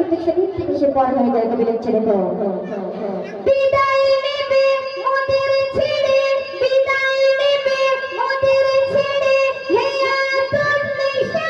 কিন্তু সেদিন থেকে সে পর হয়ে যায় কবিলের ছেড়ে। তো বিদায় নেবে মোদের ছেড়ে, বিদায় নেবে মোদের ছেড়ে, হে আতর নিশা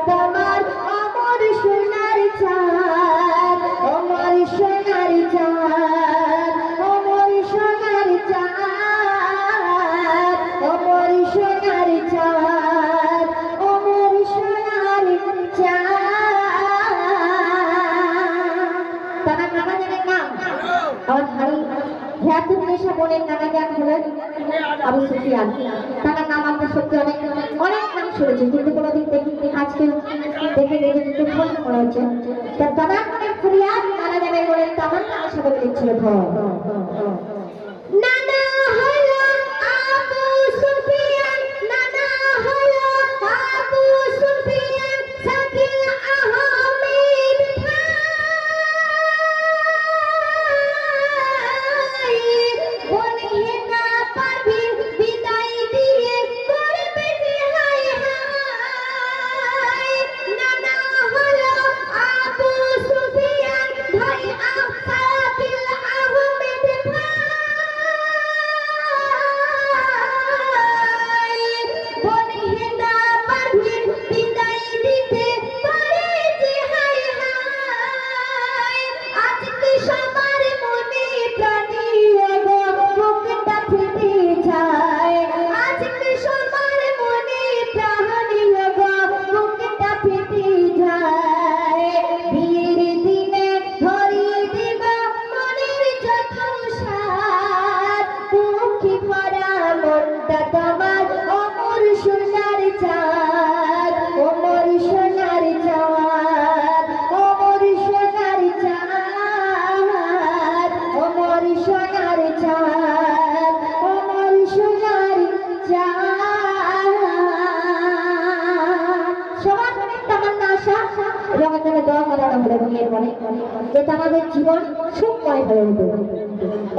তোমার অমর সোনার চাঁদ, অমর সোনার চাঁদ, অমর সোনার চাঁদ, অমর সোনার চাঁদ, অমর সোনার চাঁদ। তার নানা জানেন নাম? আমার ভাই ধ্যাতুর নেশা বোনের নানা জ্ঞান হলেন আবু সুফিয়ান। তার নাম আমরা সত্যি অনেক অনেক নাম শুনেছি, কিন্তু কোনোদিন দেখিনি। আজকে দেখে নিজেকে ফোন করা হচ্ছে। তার দাদা মনের ফরিয়াদ নানা জানের বোনের তামান্না আশা করে দিচ্ছিল। নানা হলো আবু সুফিয়ান, নানা হলো আবু সুফিয়ান, শাকিল আহমেদ ভাই, বলে না পারবি বিদায় দিয়ে করবে যে হায় হায়। নানা হলো আবু সুফিয়ান ভাই, শাকিল আহমেদ ভাই, বলে না পারবি বিদায় দিতে করে যে হায় হায়। আজকে সবার মনে প্রাণী গো বুকটা ফেটে যায়, আজকে সবার মনে প্রাণী গো বুকটা ফেটে যায়। বিয়ের দিনে ধরিয়ে দেব মনের যত সাথ, দুঃখে ভরা মনটা তোমার অমর সোনার চাঁদ, অমর সোনার চাঁদ, অমর সোনার চাঁদ, অমর সোনার চাঁদ, অমর সোনার চাঁদ। সবার মনে তামান্না আশা এবং এখানে দোয়া করানো হলো বিয়ের মনে, যেটা আমাদের জীবন সুখময় হয়ে উঠবে।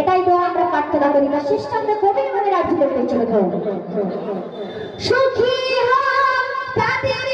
এটাই দোয়া আমরা প্রার্থনা করি। না শেষ আমরা গভীর মনে রাজ্য করতে চলে সুখী হোক তাদের